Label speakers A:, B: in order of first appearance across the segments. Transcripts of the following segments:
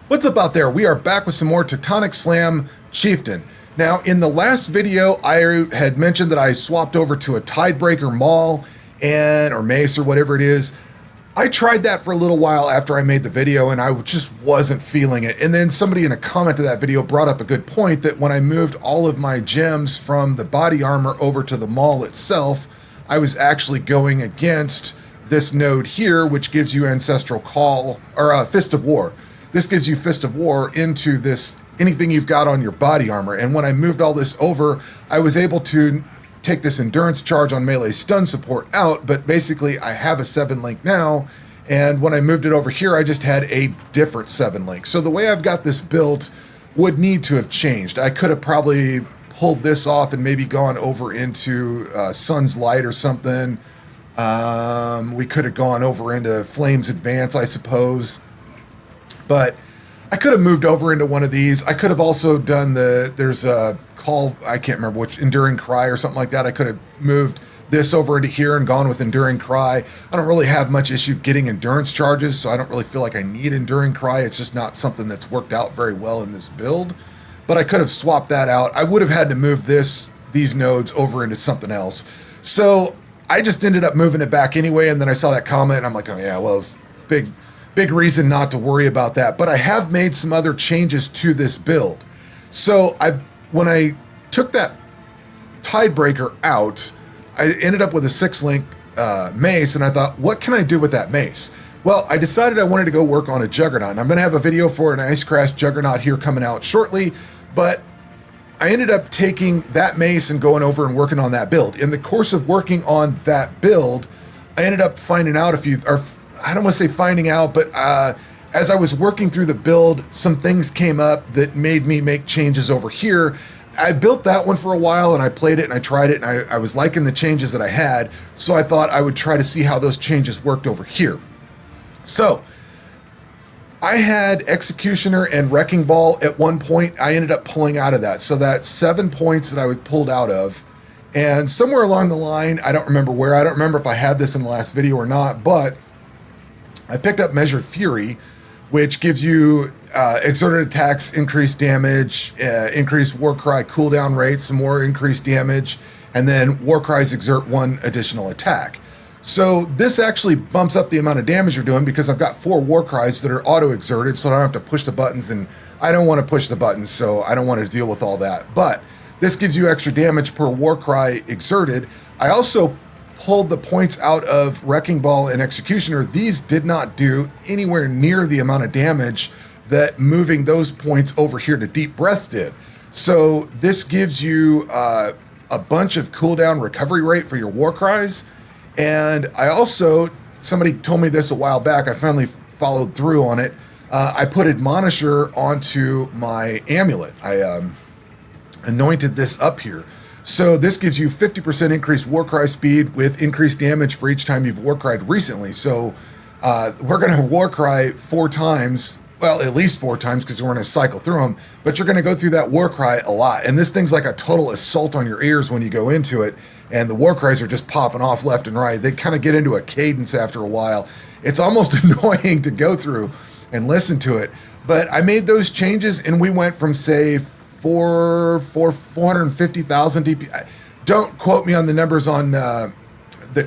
A: What's up out there? We are back with some more Tectonic Slam Chieftain. Now, in the last video, I had mentioned that I swapped over to a Tidebreaker Maul or Mace or whatever it is. I tried that for a little while after I made the video and I just wasn't feeling it. And then somebody in a comment to that video brought up a good point that when I moved all of my gems from the body armor over to the Maul itself, I was actually going against this node here, which gives you Ancestral Call, or Fist of War. This gives you Fist of War into this, anything you've got on your body armor. And when I moved all this over, I was able to take this endurance charge on melee stun support out, but basically I have a 7-link now. And when I moved it over here, I just had a different 7-link. So the way I've got this built would need to have changed. I could have probably pulled this off and maybe gone over into Sun's Light or something. We could have gone over into Flames Advance, I suppose. But I could have moved over into one of these. I could have also done there's a call, I can't remember which, Enduring Cry or something like that. I could have moved this over into here and gone with Enduring Cry. I don't really have much issue getting endurance charges, so I don't really feel like I need Enduring Cry. It's just not something that's worked out very well in this build. But I could have swapped that out. I would have had to move these nodes over into something else. So I just ended up moving it back anyway, and then I saw that comment, and I'm like, oh yeah, well, it's big reason not to worry about that. But I have made some other changes to this build. So when I took that Tidebreaker out, I ended up with a 6-link mace, and I thought, what can I do with that mace? Well, I decided I wanted to go work on a Juggernaut. And I'm going to have a video for an Icecrash Juggernaut here coming out shortly, but I ended up taking that mace and going over and working on that build. In the course of working on that build, I ended up finding out I don't want to say finding out, but as I was working through the build, some things came up that made me make changes over here. I built that one for a while and I played it and I tried it and I was liking the changes that I had. So I thought I would try to see how those changes worked over here. So I had Executioner and Wrecking Ball at one point. I ended up pulling out of that. So that's 7 points that I would pulled out of. And somewhere along the line, I don't remember where, I don't remember if I had this in the last video or not, but I picked up Measured Fury, which gives you exerted attacks, increased damage, increased Warcry cooldown rate, some more increased damage, and then Warcries exert 1 additional attack. So this actually bumps up the amount of damage you're doing because I've got 4 Warcries that are auto-exerted, so I don't have to push the buttons, and I don't want to push the buttons, so I don't want to deal with all that. But this gives you extra damage per Warcry exerted. I also pulled the points out of Wrecking Ball and Executioner. These did not do anywhere near the amount of damage that moving those points over here to Deep Breath did. So this gives you a bunch of cooldown recovery rate for your Warcries. And I also, somebody told me this a while back, I finally followed through on it. I put Admonisher onto my amulet. I anointed this up here. So this gives you 50% increased Warcry speed with increased damage for each time you've Warcried recently. So we're going to Warcry 4 times, well, at least 4 times because we're going to cycle through them, but you're going to go through that Warcry a lot. And this thing's like a total assault on your ears when you go into it, and the Warcries are just popping off left and right. They kind of get into a cadence after a while. It's almost annoying to go through and listen to it. But I made those changes, and we went from, say, 450,000 DP. Don't quote me on the numbers on that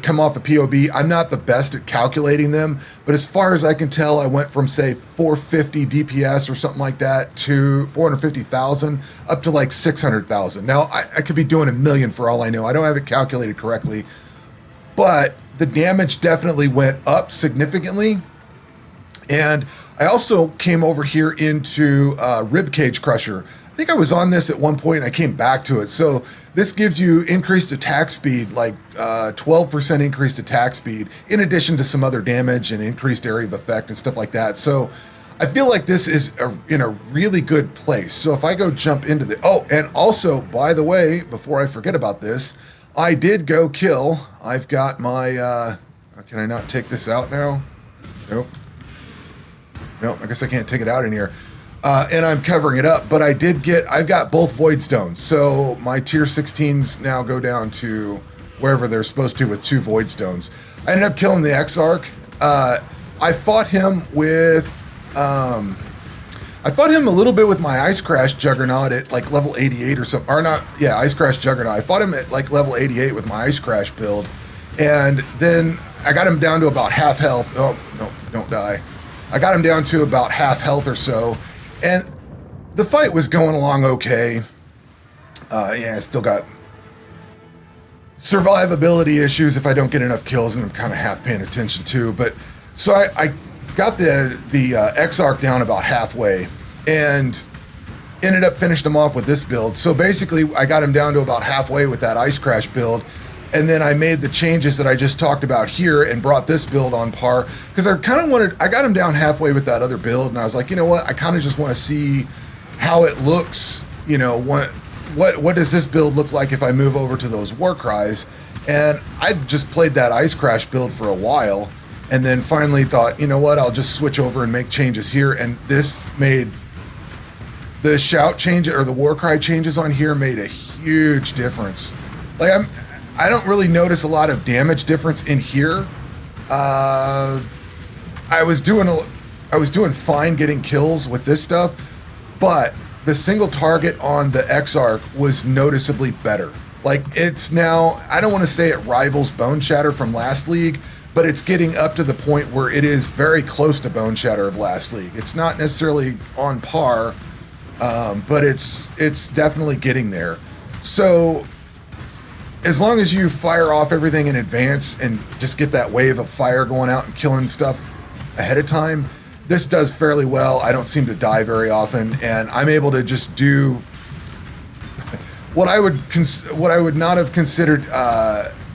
A: come off of POB. I'm not the best at calculating them, but as far as I can tell, I went from, say, 450 DPS or something like that to 450,000 up to like 600,000. Now, I could be doing a million for all I know. I don't have it calculated correctly, but the damage definitely went up significantly. And I also came over here into Ribcage Crusher. I think I was on this at one point and I came back to it. So this gives you increased attack speed, like 12% increased attack speed, in addition to some other damage and increased area of effect and stuff like that. So I feel like this is in a really good place. So if I go jump into oh, and also, by the way, before I forget about this, I did go kill. I've got my, can I not take this out now? Nope. Nope, I guess I can't take it out in here. And I'm covering it up, but I've got both Void Stones. So my tier 16s now go down to wherever they're supposed to with 2 Void Stones. I ended up killing the Exarch. I fought him with I fought him a little bit with my Ice Crash Juggernaut at like level 88 or something. Or not, yeah, Ice Crash Juggernaut. I fought him at like level 88 with my Ice Crash build. And then I got him down to about half health. Oh, no, don't die. I got him down to about half health or so. And the fight was going along okay. Yeah, I still got survivability issues if I don't get enough kills, and I'm kind of half paying attention to. But so I got the X-Arc down about halfway and ended up finishing him off with this build. So basically, I got him down to about halfway with that Ice Crash build. And then I made the changes that I just talked about here and brought this build on par. Because I kind of wanted, I got him down halfway with that other build. And I was like, you know what? I kind of just want to see how it looks. You know, what does this build look like if I move over to those Warcries? And I just played that Ice Crash build for a while. And then finally thought, you know what? I'll just switch over and make changes here. And this made the shout change or the Warcry changes on here made a huge difference. Like I don't really notice a lot of damage difference in here. I was doing fine getting kills with this stuff, but the single target on the X-Arc was noticeably better. Like it's now, I don't want to say it rivals Bone Shatter from last league, but it's getting up to the point where it is very close to Bone Shatter of last league. It's not necessarily on par, but it's definitely getting there. So as long as you fire off everything in advance and just get that wave of fire going out and killing stuff ahead of time, this does fairly well. I don't seem to die very often, and I'm able to just do what I would not have considered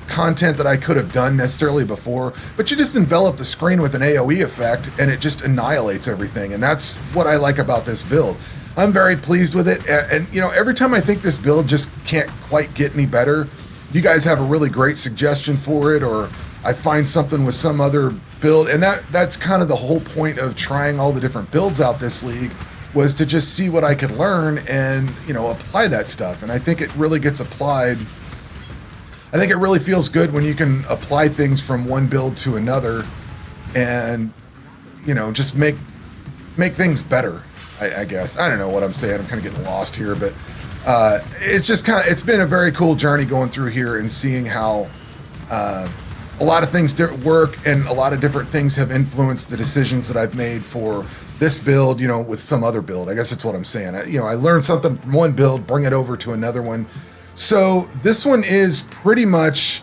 A: content that I could have done necessarily before. But you just envelop the screen with an AoE effect, and it just annihilates everything, and that's what I like about this build. I'm very pleased with it, and you know, every time I think this build just can't quite get any better, you guys have a really great suggestion for it, or I find something with some other build, and that's kind of the whole point of trying all the different builds out this league, was to just see what I could learn and, you know, apply that stuff. And I think it really gets applied. I think it really feels good when you can apply things from one build to another and, you know, just make things better, I guess. I don't know what I'm saying. I'm kind of getting lost here, but it's just it's been a very cool journey going through here and seeing how a lot of things work, and a lot of different things have influenced the decisions that I've made for this build, you know, with some other build. I guess that's what I'm saying. I learned something from one build, bring it over to another one. So this one is pretty much,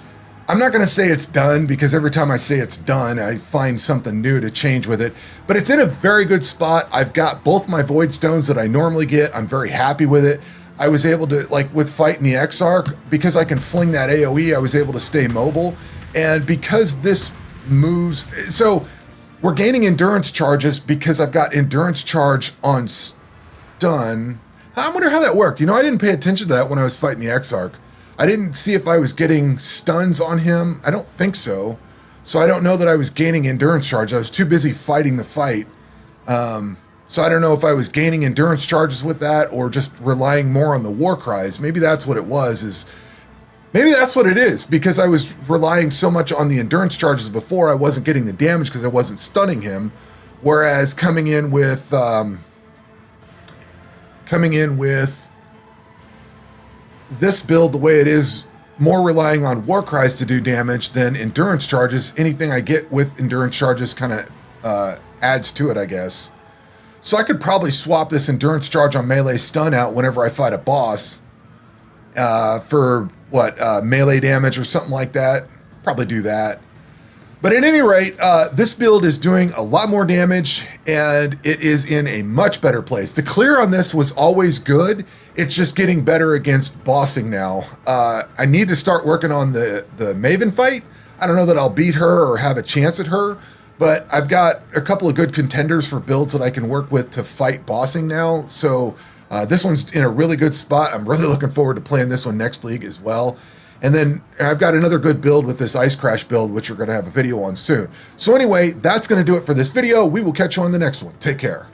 A: I'm not going to say it's done, because every time I say it's done, I find something new to change with it. But it's in a very good spot. I've got both my Void Stones that I normally get. I'm very happy with it. I was able to, like with fighting the X-Arc, because I can fling that AoE, I was able to stay mobile. And because this moves, so we're gaining endurance charges because I've got endurance charge on stun. I wonder how that worked. You know, I didn't pay attention to that when I was fighting the X-Arc. I didn't see if I was getting stuns on him. I don't think so. So I don't know that I was gaining endurance charge. I was too busy fighting the fight. So I don't know if I was gaining endurance charges with that or just relying more on the war cries. Maybe that's what it was. Maybe that's what it is, because I was relying so much on the endurance charges before, I wasn't getting the damage because I wasn't stunning him. Whereas coming in with this build the way it is, more relying on war cries to do damage than endurance charges. Anything I get with endurance charges kind of adds to it, I guess. So I could probably swap this endurance charge on melee stun out whenever I fight a boss for melee damage or something like that. Probably do that. But at any rate, this build is doing a lot more damage, and it is in a much better place. The clear on this was always good. It's just getting better against bossing now. I need to start working on the Maven fight. I don't know that I'll beat her or have a chance at her, but I've got a couple of good contenders for builds that I can work with to fight bossing now. So this one's in a really good spot. I'm really looking forward to playing this one next league as well. And then I've got another good build with this Ice Crash build, which we're going to have a video on soon. So anyway, that's going to do it for this video. We will catch you on the next one. Take care.